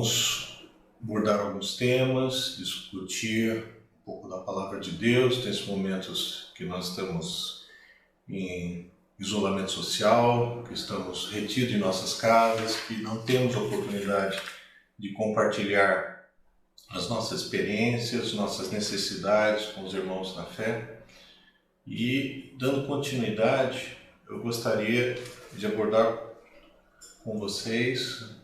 Vamos abordar alguns temas, discutir um pouco da palavra de Deus, nesses momentos que nós estamos em isolamento social, que estamos retidos em nossas casas, que não temos oportunidade de compartilhar as nossas experiências, nossas necessidades com os irmãos na fé. E, dando continuidade, eu gostaria de abordar com vocês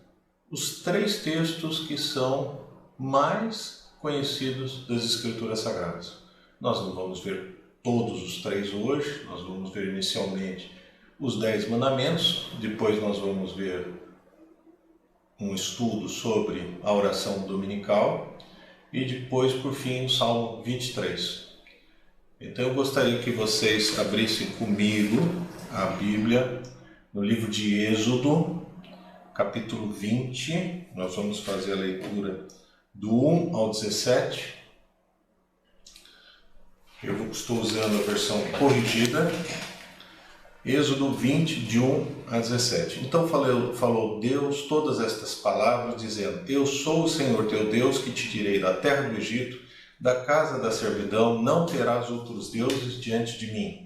os 3 textos que são mais conhecidos das Escrituras Sagradas. Nós não vamos ver todos os 3 hoje, nós vamos ver inicialmente os 10 mandamentos, depois nós vamos ver um estudo sobre a oração dominical e depois, por fim, o Salmo 23. Então eu gostaria que vocês abrissem comigo a Bíblia no livro de Êxodo, capítulo 20, nós vamos fazer a leitura do 1 ao 17. Eu estou usando a versão corrigida. Êxodo 20, de 1 a 17. Então falou Deus todas estas palavras, dizendo: Eu sou o Senhor teu Deus, que te tirei da terra do Egito, da casa da servidão. Não terás outros deuses diante de mim.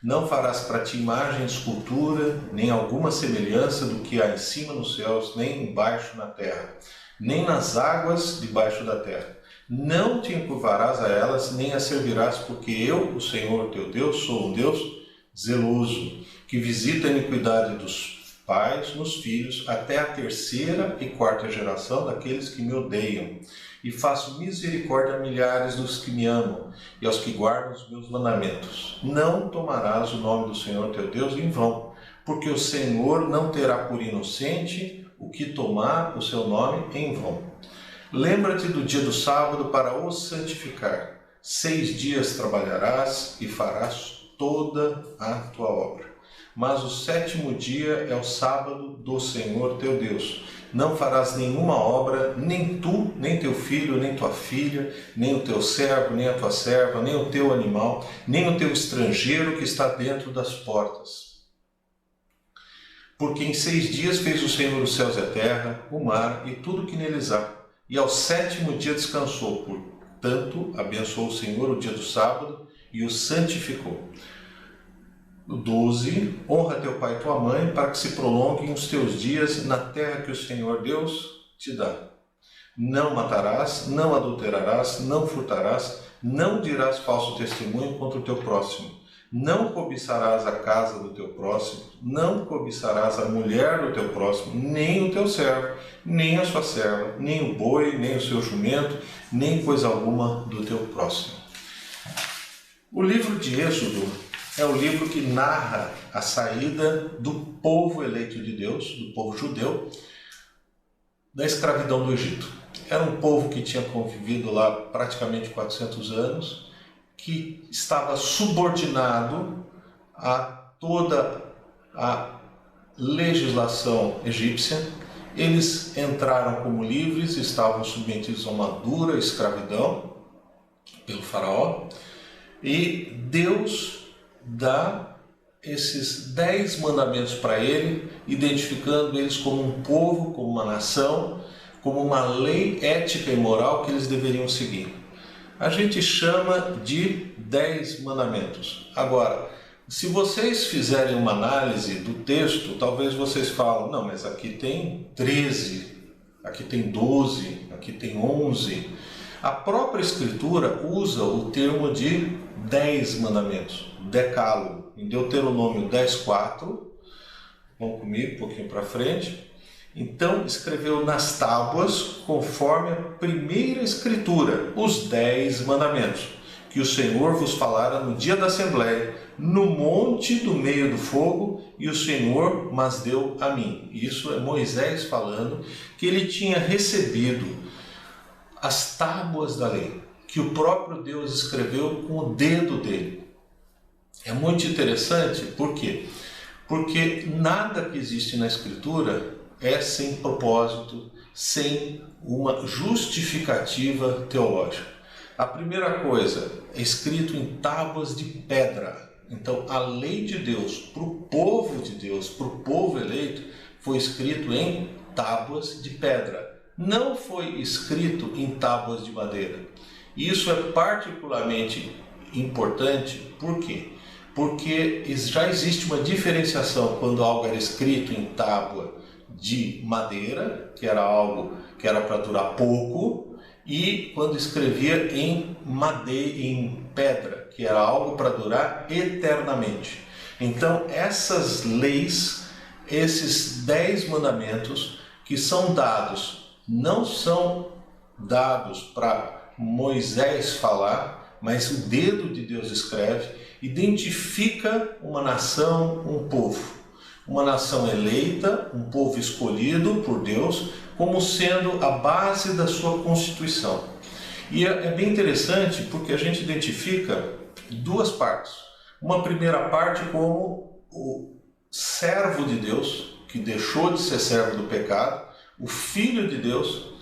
Não farás para ti imagem de escultura, nem alguma semelhança do que há em cima nos céus, nem embaixo na terra, nem nas águas debaixo da terra. Não te encurvarás a elas, nem as servirás, porque eu, o Senhor teu Deus, sou um Deus zeloso, que visita a iniquidade dos pais nos filhos, até a 3ª e 4ª geração daqueles que me odeiam. E faço misericórdia a milhares dos que me amam e aos que guardam os meus mandamentos. Não tomarás o nome do Senhor teu Deus em vão, porque o Senhor não terá por inocente o que tomar o seu nome em vão. Lembra-te do dia do sábado para o santificar. 6 dias trabalharás e farás toda a tua obra. Mas o 7º dia é o sábado do Senhor teu Deus. Não farás nenhuma obra, nem tu, nem teu filho, nem tua filha, nem o teu servo, nem a tua serva, nem o teu animal, nem o teu estrangeiro que está dentro das portas. Porque em 6 dias fez o Senhor os céus e a terra, o mar e tudo que neles há. E ao 7º dia descansou. Portanto, abençoou o Senhor o dia do sábado e o santificou. 12. Honra teu pai e tua mãe, para que se prolonguem os teus dias na terra que o Senhor Deus te dá. Não matarás, não adulterarás, não furtarás, não dirás falso testemunho contra o teu próximo. Não cobiçarás a casa do teu próximo, não cobiçarás a mulher do teu próximo, nem o teu servo, nem a sua serva, nem o boi, nem o seu jumento, nem coisa alguma do teu próximo. O livro de Êxodo é o livro que narra a saída do povo eleito de Deus, do povo judeu, da escravidão do Egito. Era um povo que tinha convivido lá praticamente 400 anos, que estava subordinado a toda a legislação egípcia. Eles entraram como livres, estavam submetidos a uma dura escravidão pelo faraó, e Deus dá esses 10 mandamentos para ele, identificando eles como um povo, como uma nação, como uma lei ética e moral que eles deveriam seguir. A gente chama de 10 mandamentos. Agora, se vocês fizerem uma análise do texto, talvez vocês falem: não, mas aqui tem 13, aqui tem 12, aqui tem 11. A própria Escritura usa o termo de 10 mandamentos, decálogo. Em Deuteronômio 10:4, vamos comigo um pouquinho para frente. Então escreveu nas tábuas, conforme a primeira escritura, os 10 mandamentos, que o Senhor vos falara no dia da Assembleia, no monte do meio do fogo, e o Senhor mas deu a mim. Isso é Moisés falando que ele tinha recebido as tábuas da lei, que o próprio Deus escreveu com o dedo dele. É muito interessante, por quê? Porque nada que existe na Escritura é sem propósito, sem uma justificativa teológica. A primeira coisa, é escrito em tábuas de pedra. Então, a lei de Deus para o povo de Deus, para o povo eleito, foi escrito em tábuas de pedra. não foi escrito em tábuas de madeira. Isso é particularmente importante, por quê? Porque já existe uma diferenciação quando algo era escrito em tábua de madeira, que era algo que era para durar pouco, e quando escrevia em madeira, em pedra, que era algo para durar eternamente. Então essas leis, esses 10 mandamentos que são dados, não são dados para Moisés falar, mas o dedo de Deus escreve, identifica uma nação, um povo. Uma nação eleita, um povo escolhido por Deus, como sendo a base da sua constituição. E é bem interessante porque a gente identifica duas partes. Uma primeira parte como o servo de Deus, que deixou de ser servo do pecado, o filho de Deus,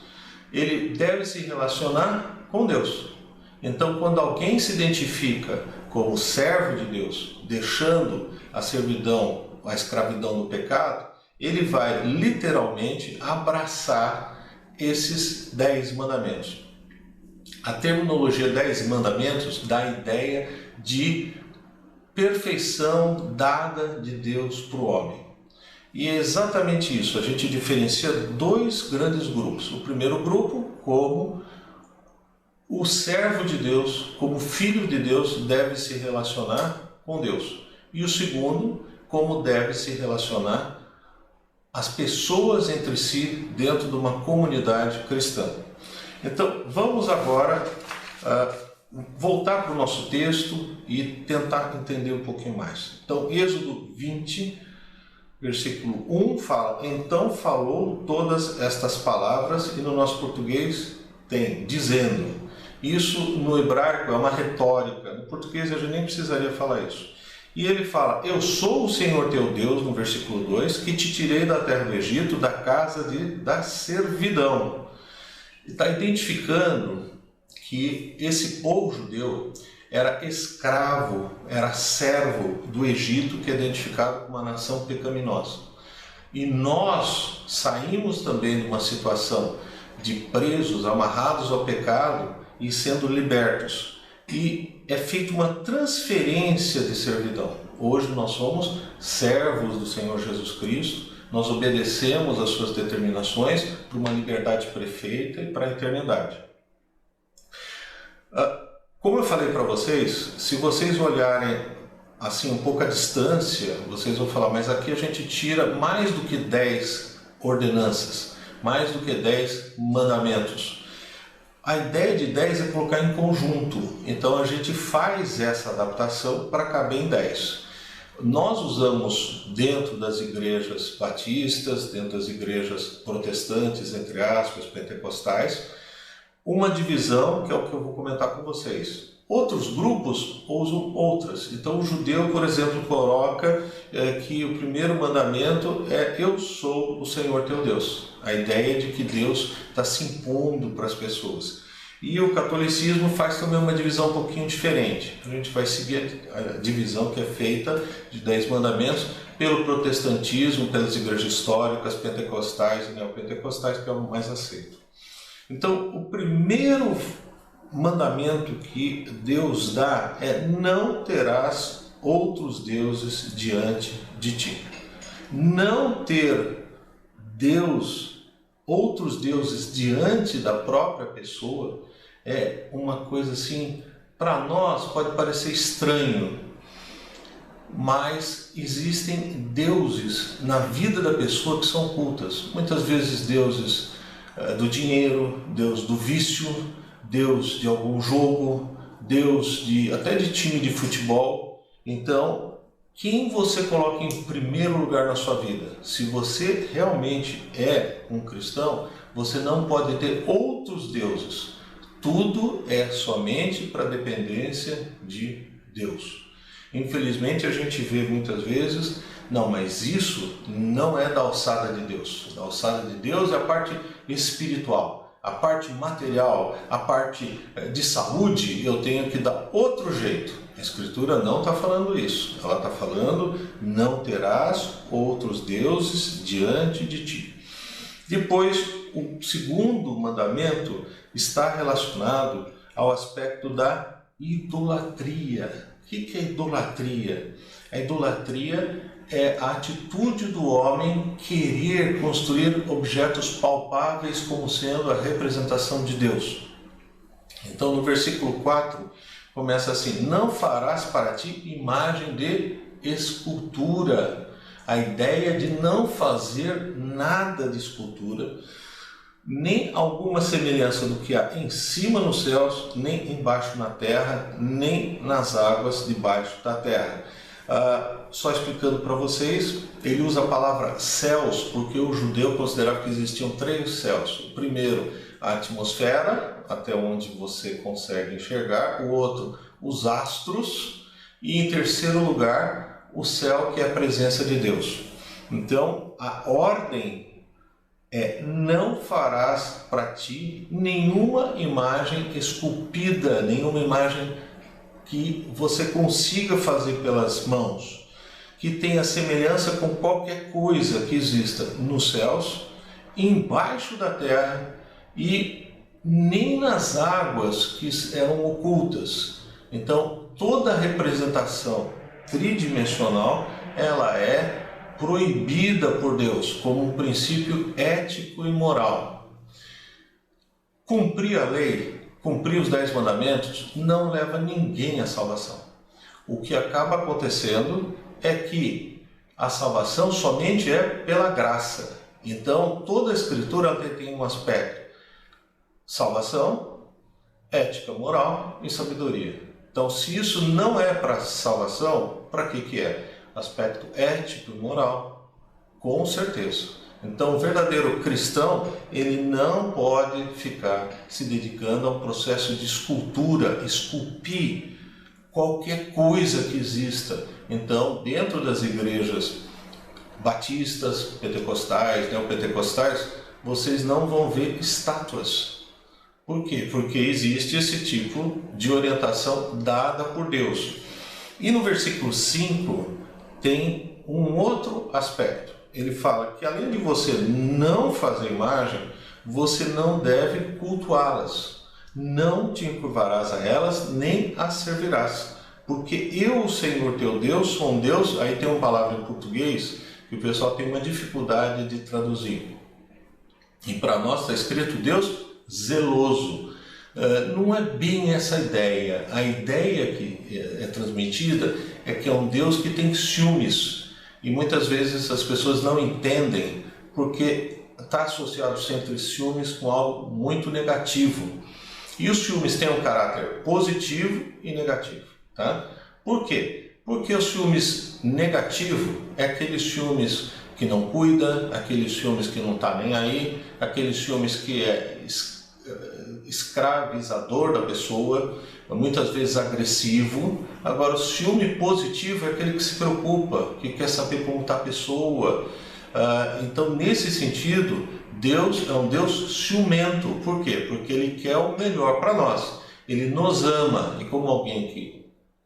ele deve se relacionar com Deus. Então, quando alguém se identifica como servo de Deus, deixando a servidão, a escravidão do pecado, ele vai literalmente abraçar esses 10 mandamentos. A terminologia 10 mandamentos dá a ideia de perfeição dada de Deus para o homem. E é exatamente isso, a gente diferencia dois grandes grupos. O primeiro grupo, como o servo de Deus, como filho de Deus, deve se relacionar com Deus. E o segundo, como deve se relacionar as pessoas entre si dentro de uma comunidade cristã. Então, vamos agora voltar para o nosso texto e tentar entender um pouquinho mais. Então, Êxodo 20, versículo 1 fala: então falou todas estas palavras, e no nosso português tem dizendo. Isso no hebraico é uma retórica, no português a gente nem precisaria falar isso. E ele fala: eu sou o Senhor teu Deus, no versículo 2, que te tirei da terra do Egito, da casa da servidão. Está identificando que esse povo judeu era escravo, era servo do Egito, que é identificado como uma nação pecaminosa. E nós saímos também de uma situação de presos, amarrados ao pecado e sendo libertos. E é feita uma transferência de servidão. Hoje nós somos servos do Senhor Jesus Cristo, nós obedecemos às suas determinações para uma liberdade perfeita e para a eternidade. Como eu falei para vocês, se vocês olharem assim um pouco à distância, vocês vão falar, mas aqui a gente tira mais do que 10 ordenanças, mais do que 10 mandamentos. A ideia de 10 é colocar em conjunto, então a gente faz essa adaptação para caber em 10. Nós usamos dentro das igrejas batistas, dentro das igrejas protestantes, entre aspas, pentecostais, uma divisão que é o que eu vou comentar com vocês. Outros grupos usam outras. Então o judeu, por exemplo, coloca que o primeiro mandamento é: eu sou o Senhor teu Deus. A ideia de que Deus está se impondo para as pessoas. E o catolicismo faz também uma divisão um pouquinho diferente. A gente vai seguir a divisão que é feita de 10 mandamentos pelo protestantismo, pelas igrejas históricas, pentecostais e neopentecostais, que é o mais aceito. Então, o primeiro mandamento que Deus dá é: não terás outros deuses diante de ti. Não ter outros deuses diante da própria pessoa é uma coisa assim, para nós pode parecer estranho, mas existem deuses na vida da pessoa que são ocultas. Muitas vezes deuses do dinheiro, Deus do vício, Deus de algum jogo, Deus até de time de futebol. Então, quem você coloca em primeiro lugar na sua vida? Se você realmente é um cristão, você não pode ter outros deuses. Tudo é somente para a dependência de Deus. Infelizmente a gente vê muitas vezes: não, mas isso não é da alçada de Deus. Da alçada de Deus é a parte espiritual, a parte material, a parte de saúde eu tenho que dar outro jeito. A Escritura não está falando isso. Ela está falando: não terás outros deuses diante de ti. Depois o segundo mandamento está relacionado ao aspecto da idolatria. O que é idolatria? A idolatria é a atitude do homem querer construir objetos palpáveis como sendo a representação de Deus. Então, no versículo 4, começa assim: não farás para ti imagem de escultura. A ideia de não fazer nada de escultura, nem alguma semelhança do que há em cima nos céus, nem embaixo na terra, nem nas águas debaixo da terra. Só explicando para vocês, ele usa a palavra céus porque o judeu considerava que existiam 3 céus. O primeiro, a atmosfera, até onde você consegue enxergar. O outro, os astros. E em terceiro lugar, o céu, que é a presença de Deus. Então, a ordem é: não farás para ti nenhuma imagem esculpida, nenhuma imagem que você consiga fazer pelas mãos, que tenha semelhança com qualquer coisa que exista nos céus, embaixo da terra e nem nas águas que eram ocultas. Então, toda representação tridimensional, ela é proibida por Deus como um princípio ético e moral. Cumprir a lei, cumprir os 10 mandamentos, não leva ninguém à salvação. O que acaba acontecendo é que a salvação somente é pela graça. Então, toda a Escritura tem um aspecto: salvação, ética, moral e sabedoria. Então, se isso não é para salvação, para que é? Aspecto ético e moral, com certeza. Então, o verdadeiro cristão, ele não pode ficar se dedicando ao processo de escultura, esculpir qualquer coisa que exista. Então, dentro das igrejas batistas, pentecostais, neopentecostais, vocês não vão ver estátuas. Por quê? Porque existe esse tipo de orientação dada por Deus. E no versículo 5 tem um outro aspecto. Ele fala que além de você não fazer imagem, você não deve cultuá-las. Não te encurvarás a elas, nem as servirás. Porque eu, o Senhor teu Deus, sou um Deus. Aí tem uma palavra em português que o pessoal tem uma dificuldade de traduzir. E para nós está escrito Deus zeloso. Não é bem essa ideia. A ideia que é transmitida é que é um Deus que tem ciúmes. E muitas vezes as pessoas não entendem porque está associado sempre ciúmes com algo muito negativo. E os ciúmes têm um caráter positivo e negativo. Tá? Por quê? Porque o ciúmes negativo é aqueles ciúmes que não cuida, aqueles ciúmes que não está nem aí, aqueles ciúmes que é escravizador da pessoa, muitas vezes agressivo. Agora, o ciúme positivo é aquele que se preocupa, que quer saber como está a pessoa. Então, nesse sentido, Deus é um Deus ciumento. Por quê? Porque Ele quer o melhor para nós. Ele nos ama, e como alguém que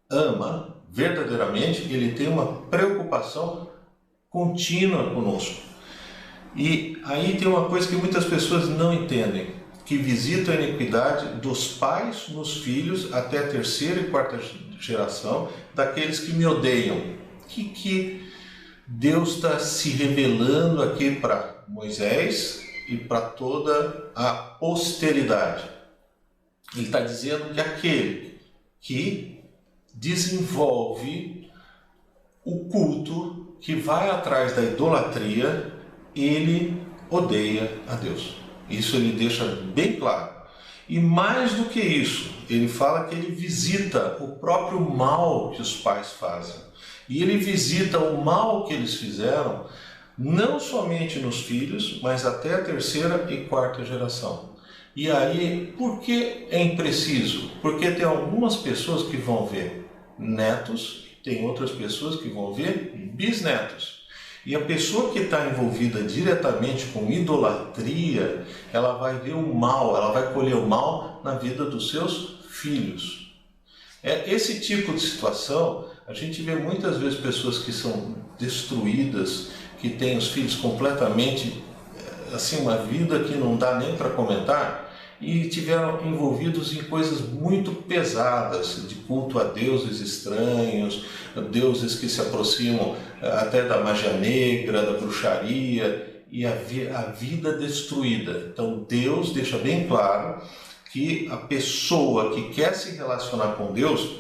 ama verdadeiramente, Ele tem uma preocupação contínua conosco. E aí tem uma coisa que muitas pessoas não entendem, que visita a iniquidade dos pais nos filhos até a 3ª e 4ª geração daqueles que me odeiam. Que Deus está se revelando aqui para Moisés e para toda a posteridade. Ele está dizendo que aquele que desenvolve o culto, que vai atrás da idolatria, ele odeia a Deus. Isso ele deixa bem claro. E mais do que isso, ele fala que ele visita o próprio mal que os pais fazem. E ele visita o mal que eles fizeram, não somente nos filhos, mas até a 3ª e 4ª geração. E aí, por que é impreciso? Porque tem algumas pessoas que vão ver netos, tem outras pessoas que vão ver bisnetos. E a pessoa que está envolvida diretamente com idolatria, ela vai ver o mal, ela vai colher o mal na vida dos seus filhos. Esse tipo de situação, a gente vê muitas vezes pessoas que são destruídas, que têm os filhos completamente assim, uma vida que não dá nem para comentar, e tiveram envolvidos em coisas muito pesadas, de culto a deuses estranhos, deuses que se aproximam até da magia negra, da bruxaria, e a vida destruída. Então Deus deixa bem claro que a pessoa que quer se relacionar com Deus,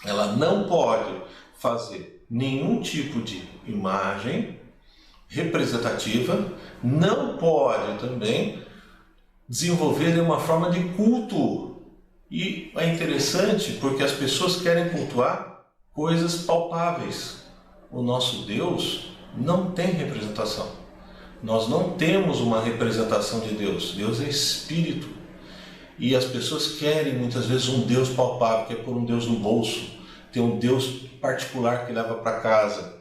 ela não pode fazer nenhum tipo de imagem representativa, não pode também desenvolver uma forma de culto. E é interessante porque as pessoas querem cultuar coisas palpáveis. O nosso Deus não tem representação. Nós não temos uma representação de Deus. Deus é Espírito. E as pessoas querem muitas vezes um Deus palpável, que é pôr um Deus no bolso. Tem um Deus particular que leva para casa.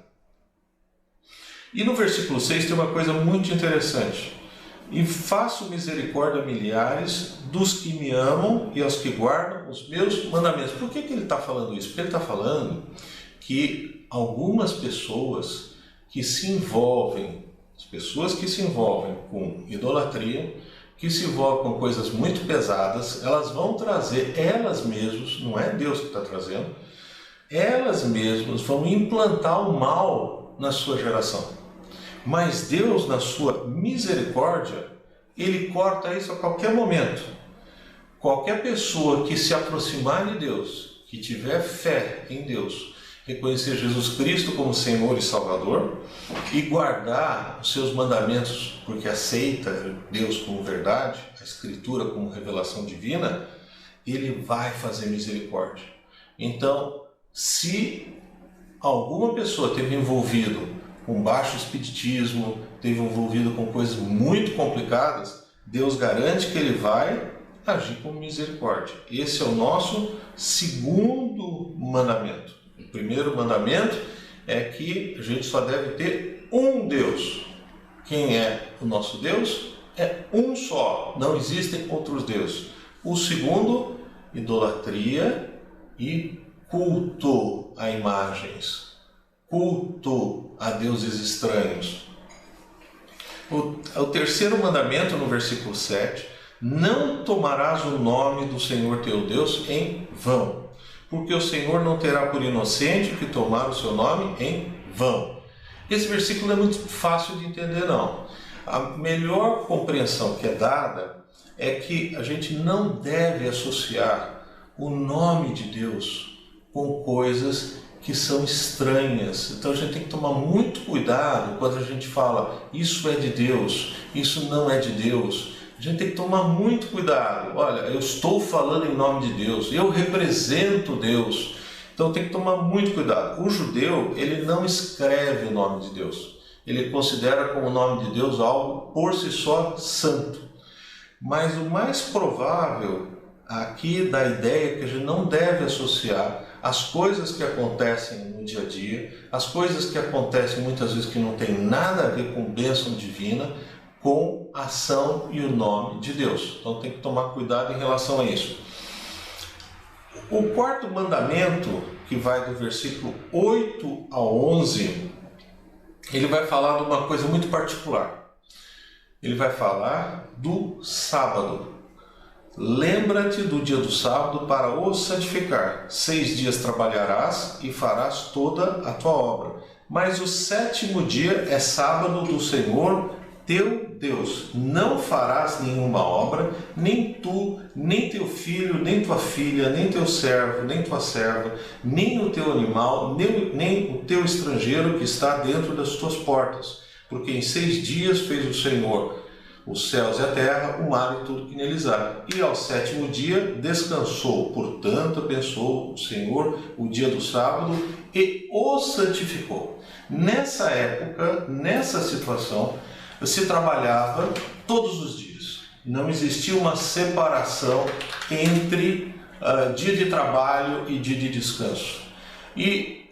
E no versículo 6 tem uma coisa muito interessante. E faço misericórdia a milhares dos que me amam e aos que guardam os meus mandamentos. Por que ele está falando isso? Porque ele está falando que algumas pessoas que se envolvem, as pessoas que se envolvem com idolatria, que se envolvem com coisas muito pesadas, elas vão trazer, elas mesmas, não é Deus que está trazendo, elas mesmas vão implantar o mal na sua geração. Mas Deus, na sua misericórdia, Ele corta isso a qualquer momento. Qualquer pessoa que se aproximar de Deus, que tiver fé em Deus, reconhecer Jesus Cristo como Senhor e Salvador e guardar os seus mandamentos, porque aceita Deus como verdade, a Escritura como revelação divina, Ele vai fazer misericórdia. Então, se alguma pessoa teve envolvido com baixo espiritismo, teve envolvido com coisas muito complicadas, Deus garante que Ele vai agir com misericórdia. Esse é o nosso segundo mandamento. O primeiro mandamento é que a gente só deve ter um Deus. Quem é o nosso Deus? É um só, não existem outros deuses. O segundo, idolatria e culto a imagens. Culto a deuses estranhos. O terceiro mandamento, no versículo 7, não tomarás o nome do Senhor teu Deus em vão, porque o Senhor não terá por inocente que tomar o seu nome em vão. Esse versículo não é muito fácil de entender, não. A melhor compreensão que é dada é que a gente não deve associar o nome de Deus com coisas que são estranhas. Então a gente tem que tomar muito cuidado quando a gente fala isso é de Deus, isso não é de Deus. A gente tem que tomar muito cuidado. Olha, eu estou falando em nome de Deus, eu represento Deus. Então tem que tomar muito cuidado. O judeu, ele não escreve o nome de Deus. Ele considera como o nome de Deus algo por si só santo. Mas o mais provável aqui da ideia é que a gente não deve associar as coisas que acontecem no dia a dia, as coisas que acontecem muitas vezes que não tem nada a ver com bênção divina, com a ação e o nome de Deus. Então tem que tomar cuidado em relação a isso. O quarto mandamento, que vai do versículo 8 ao 11, ele vai falar de uma coisa muito particular. Ele vai falar do sábado. Lembra-te do dia do sábado para o santificar. 6 dias trabalharás e farás toda a tua obra. Mas o 7º dia é sábado do Senhor teu Deus. Não farás nenhuma obra, nem tu, nem teu filho, nem tua filha, nem teu servo, nem tua serva, nem o teu animal, nem o teu estrangeiro que está dentro das tuas portas. Porque em 6 dias fez o Senhor os céus e a terra, o mar e tudo que neles há. E ao 7º dia descansou. Portanto, abençoou o Senhor o dia do sábado e o santificou. Nessa época, nessa situação, se trabalhava todos os dias. Não existia uma separação entre dia de trabalho e dia de descanso. E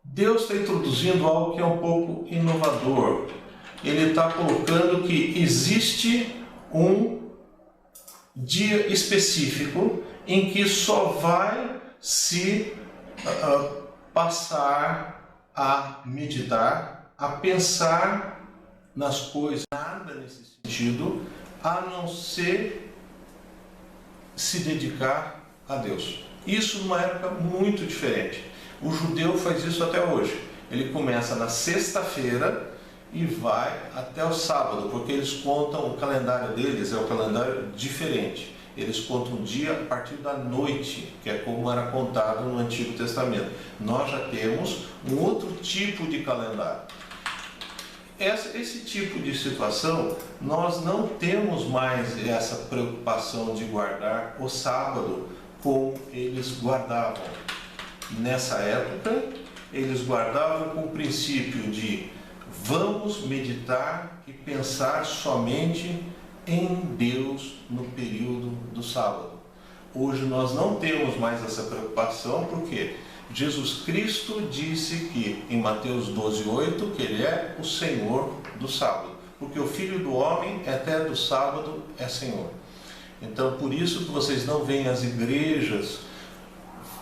Deus está introduzindo algo que é um pouco inovador. Ele está colocando que existe um dia específico em que só vai se passar a meditar, a pensar nas coisas, nada nesse sentido, a não ser se dedicar a Deus. Isso numa época muito diferente. O judeu faz isso até hoje. Ele começa na sexta-feira e vai até o sábado, porque eles contam, o calendário deles é um calendário diferente. Eles contam o dia a partir da noite, que é como era contado no Antigo Testamento. Nós já temos um outro tipo de calendário. Esse tipo de situação, nós não temos mais essa preocupação de guardar o sábado como eles guardavam. Nessa época, eles guardavam com o princípio de vamos meditar e pensar somente em Deus no período do sábado. Hoje nós não temos mais essa preocupação, porque Jesus Cristo disse que, em Mateus 12:8, que Ele é o Senhor do sábado, porque o Filho do Homem até do sábado é Senhor. Então, por isso que vocês não veem as igrejas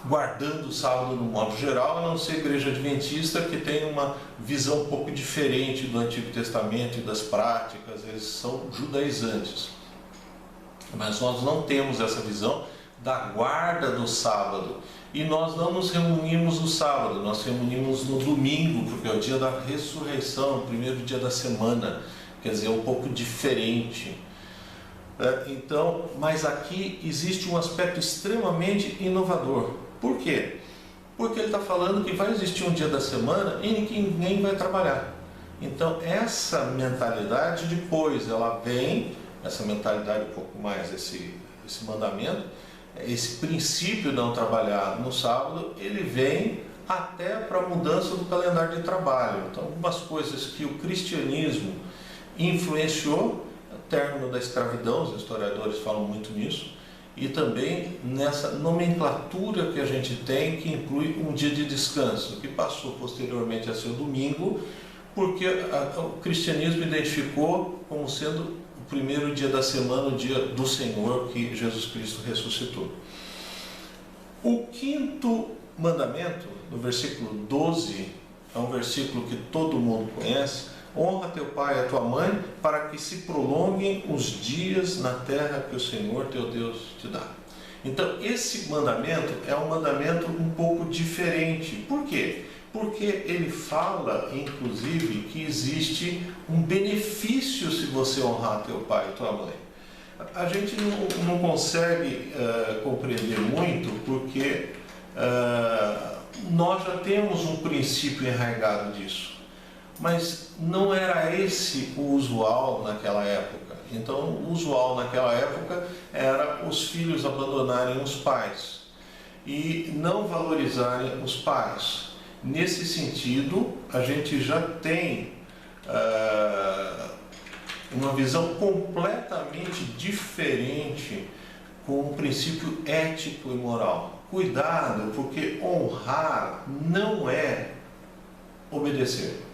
guardando o sábado no modo geral, a não ser a igreja adventista, que tem uma visão um pouco diferente do Antigo Testamento e das práticas, eles são judaizantes. Mas nós não temos essa visão da guarda do sábado. E nós não nos reunimos no sábado, nós reunimos no domingo, porque é o dia da ressurreição, o primeiro dia da semana, quer dizer, é um pouco diferente. Então, mas aqui existe um aspecto extremamente inovador. Por quê? Porque ele está falando que vai existir um dia da semana em que ninguém vai trabalhar. Então, essa mentalidade depois, ela vem, essa mentalidade um pouco mais, esse mandamento, esse princípio de não trabalhar no sábado, ele vem até para a mudança do calendário de trabalho. Então, algumas coisas que o cristianismo influenciou, o término da escravidão, os historiadores falam muito nisso, e também nessa nomenclatura que a gente tem, que inclui um dia de descanso, que passou posteriormente a ser o domingo, porque o cristianismo identificou como sendo o primeiro dia da semana, o dia do Senhor, que Jesus Cristo ressuscitou. O quinto mandamento, no versículo 12, é um versículo que todo mundo conhece: honra teu pai e a tua mãe, para que se prolonguem os dias na terra que o Senhor teu Deus te dá. Então, esse mandamento é um mandamento um pouco diferente. Por quê? Porque ele fala, inclusive, que existe um benefício se você honrar teu pai e tua mãe. A gente não consegue compreender muito, porque nós já temos um princípio enraizado disso. Mas não era esse o usual naquela época. Então, o usual naquela época era os filhos abandonarem os pais e não valorizarem os pais. Nesse sentido, a gente já tem uma visão completamente diferente com o princípio ético e moral. Cuidado, porque honrar não é obedecer.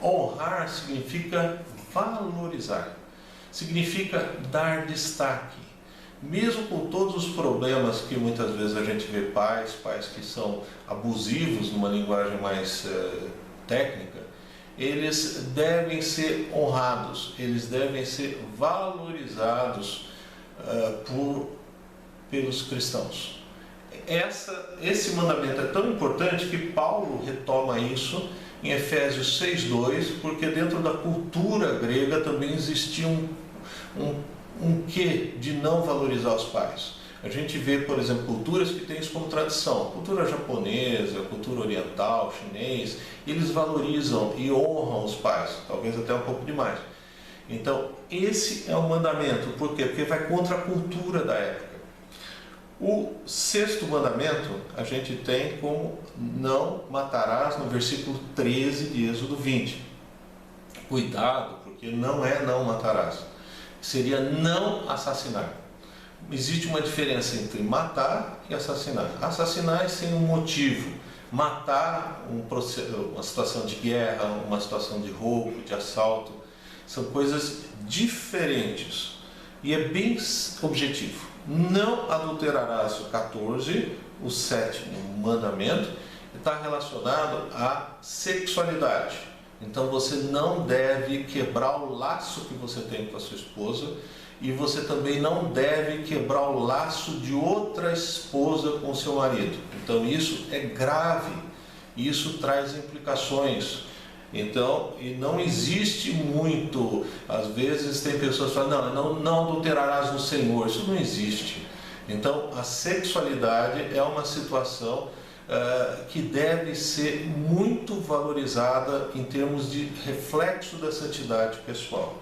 Honrar significa valorizar, significa dar destaque. Mesmo com todos os problemas que muitas vezes a gente vê pais que são abusivos, numa linguagem mais técnica, eles devem ser honrados, eles devem ser valorizados pelos cristãos. Esse mandamento é tão importante que Paulo retoma isso em Efésios 6:2, porque dentro da cultura grega também existia um quê de não valorizar os pais. A gente vê, por exemplo, culturas que têm isso como tradição. Cultura japonesa, cultura oriental, chinês, eles valorizam e honram os pais, talvez até um pouco demais. Então, esse é o mandamento. Por quê? Porque vai contra a cultura da época. O sexto mandamento a gente tem como não matarás, no versículo 13 de Êxodo 20. Cuidado, porque não é não matarás. Seria não assassinar. Existe uma diferença entre matar e assassinar. Assassinar é sem um motivo. Matar, uma situação de guerra, uma situação de roubo, de assalto, são coisas diferentes. E é bem objetivo. Não adulterarás, o 14, o sétimo mandamento, está relacionado à sexualidade. Então você não deve quebrar o laço que você tem com a sua esposa, e você também não deve quebrar o laço de outra esposa com seu marido. Então isso é grave, isso traz implicações. Então, e não existe muito, às vezes tem pessoas que falam, não adulterarás no Senhor, isso não existe. Então a sexualidade é uma situação que deve ser muito valorizada em termos de reflexo da santidade pessoal.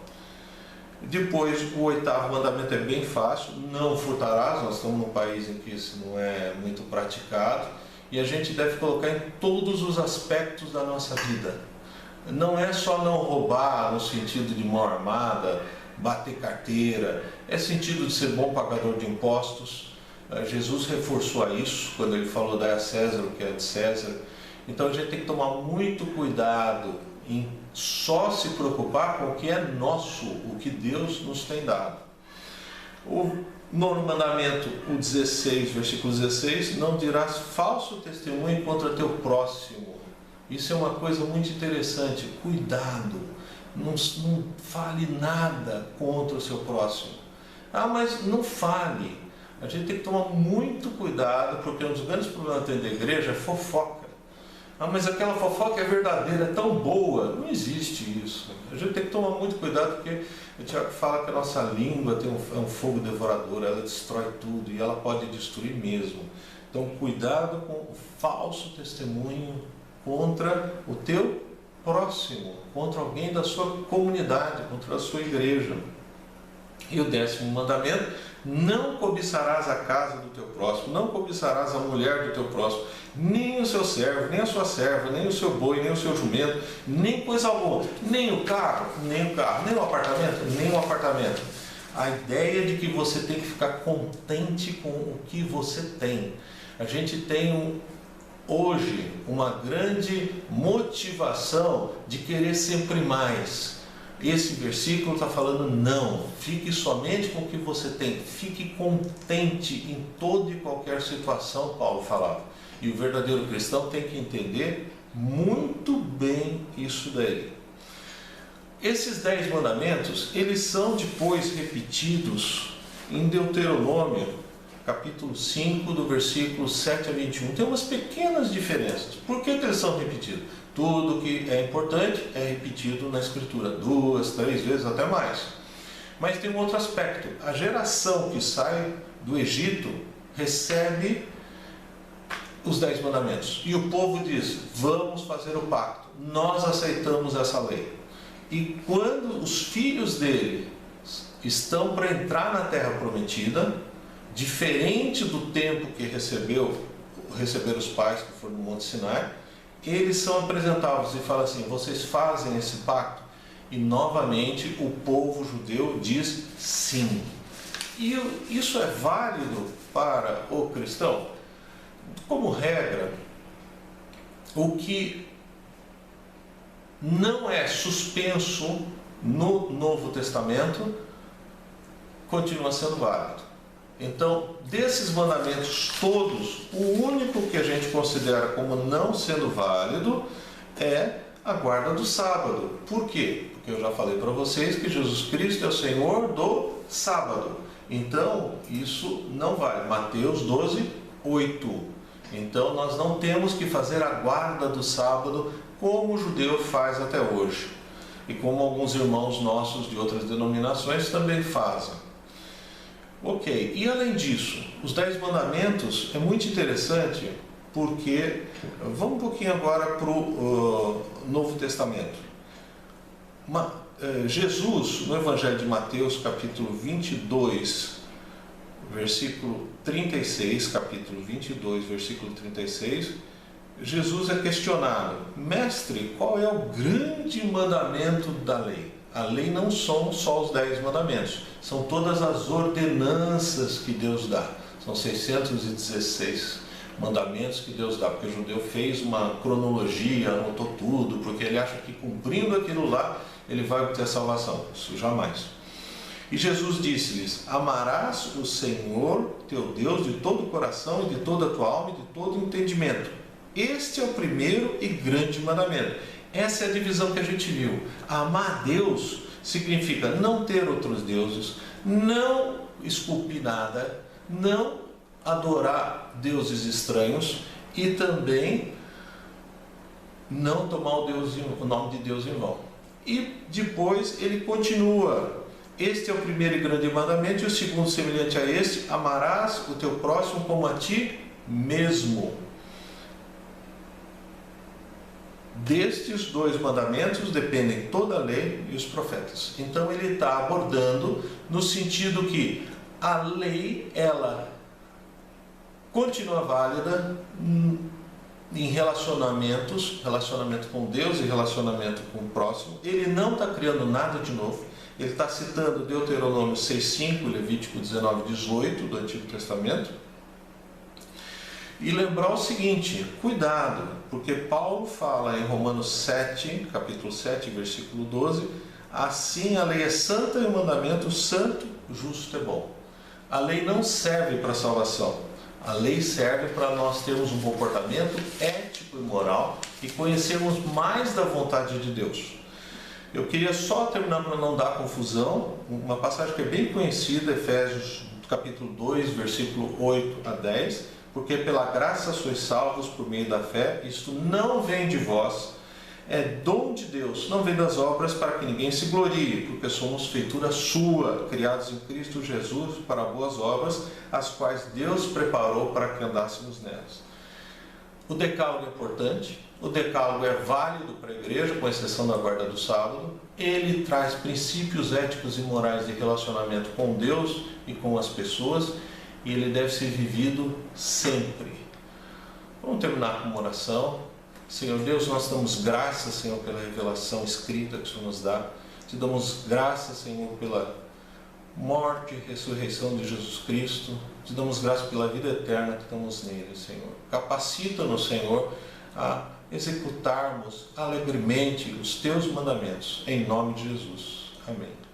Depois, o 8º mandamento é bem fácil, não furtarás. Nós estamos num país em que isso não é muito praticado, e a gente deve colocar em todos os aspectos da nossa vida. Não é só não roubar no sentido de mão armada, bater carteira, é sentido de ser bom pagador de impostos. Jesus reforçou a isso quando ele falou: dai a César o que é de César. Então a gente tem que tomar muito cuidado em só se preocupar com o que é nosso, o que Deus nos tem dado. O 9º mandamento, o 16, versículo 16: não dirás falso testemunho contra teu próximo. Isso é uma coisa muito interessante. Cuidado, não fale nada contra o seu próximo. Mas não fale. A gente tem que tomar muito cuidado, porque um dos grandes problemas que tem da igreja é fofoca. Mas aquela fofoca é verdadeira, é tão boa. Não existe isso. A gente tem que tomar muito cuidado, porque o Tiago fala que a nossa língua tem um fogo devorador, ela destrói tudo e ela pode destruir mesmo. Então cuidado com o falso testemunho contra o teu próximo, contra alguém da sua comunidade, contra a sua igreja. E o 10º mandamento: não cobiçarás a casa do teu próximo, não cobiçarás a mulher do teu próximo, nem o seu servo, nem a sua serva, nem o seu boi, nem o seu jumento, nem coisa alguma, nem o carro, nem o apartamento. A ideia de que você tem que ficar contente com o que você tem. A gente tem hoje uma grande motivação de querer sempre mais. Esse versículo está falando: não, fique somente com o que você tem, fique contente em toda e qualquer situação, Paulo falava. E o verdadeiro cristão tem que entender muito bem isso daí. Esses 10 mandamentos, eles são depois repetidos em Deuteronômio, capítulo 5, do versículo 7 a 21. Tem umas pequenas diferenças. Por que eles são repetidos? Tudo que é importante é repetido na Escritura 2, 3 vezes, até mais. Mas tem um outro aspecto. A geração que sai do Egito recebe os 10 mandamentos. E o povo diz: vamos fazer o pacto. Nós aceitamos essa lei. E quando os filhos dele estão para entrar na terra prometida, diferente do tempo que receberam os pais que foram no Monte Sinai, eles são apresentados e falam assim: vocês fazem esse pacto? E novamente o povo judeu diz sim. E isso é válido para o cristão? Como regra, o que não é suspenso no Novo Testamento continua sendo válido. Então, desses mandamentos todos, o único que a gente considera como não sendo válido é a guarda do sábado. Por quê? Porque eu já falei para vocês que Jesus Cristo é o Senhor do sábado. Então, isso não vale. Mateus 12, 8. Então, nós não temos que fazer a guarda do sábado como o judeu faz até hoje. E como alguns irmãos nossos de outras denominações também fazem. Ok, e além disso, os 10 mandamentos é muito interessante, porque vamos um pouquinho agora para o Novo Testamento. Jesus, no Evangelho de Mateus, capítulo 22, versículo 36, capítulo 22, versículo 36, Jesus é questionado: mestre, qual é o grande mandamento da lei? A lei não são só os 10 mandamentos, são todas as ordenanças que Deus dá. São 616 mandamentos que Deus dá, porque o judeu fez uma cronologia, anotou tudo, porque ele acha que cumprindo aquilo lá, ele vai obter a salvação. Isso jamais. E Jesus disse-lhes: amarás o Senhor teu Deus de todo o coração, e de toda a tua alma, e de todo o entendimento. Este é o primeiro e grande mandamento. Essa é a divisão que a gente viu. Amar a Deus significa não ter outros deuses, não esculpir nada, não adorar deuses estranhos e também não tomar o nome de Deus em vão. E depois ele continua. Este é o primeiro e grande mandamento, e o segundo semelhante a este: amarás o teu próximo como a ti mesmo. Destes dois mandamentos dependem toda a lei e os profetas. Então ele está abordando no sentido que a lei, ela continua válida em relacionamento com Deus e relacionamento com o próximo. Ele não está criando nada de novo. Ele está citando Deuteronômio 6,5, Levítico 19,18 do Antigo Testamento. E lembrar o seguinte: cuidado, porque Paulo fala em Romanos 7, capítulo 7, versículo 12: assim a lei é santa e o mandamento santo, justo e bom. A lei não serve para a salvação. A lei serve para nós termos um comportamento ético e moral e conhecermos mais da vontade de Deus. Eu queria só terminar para não dar confusão, uma passagem que é bem conhecida, Efésios capítulo 2, versículo 8 a 10, porque pela graça sois salvos por meio da fé, isto não vem de vós, é dom de Deus, não vem das obras para que ninguém se glorie, porque somos feitura sua, criados em Cristo Jesus para boas obras, as quais Deus preparou para que andássemos nelas. O decálogo é importante, o decálogo é válido para a igreja, com exceção da guarda do sábado. Ele traz princípios éticos e morais de relacionamento com Deus e com as pessoas, e ele deve ser vivido sempre. Vamos terminar com uma oração. Senhor Deus, nós damos graças, Senhor, pela revelação escrita que o Senhor nos dá. Te damos graças, Senhor, pela morte e ressurreição de Jesus Cristo. Te damos graças pela vida eterna que estamos nele, Senhor. Capacita-nos, Senhor, a executarmos alegremente os teus mandamentos. Em nome de Jesus. Amém.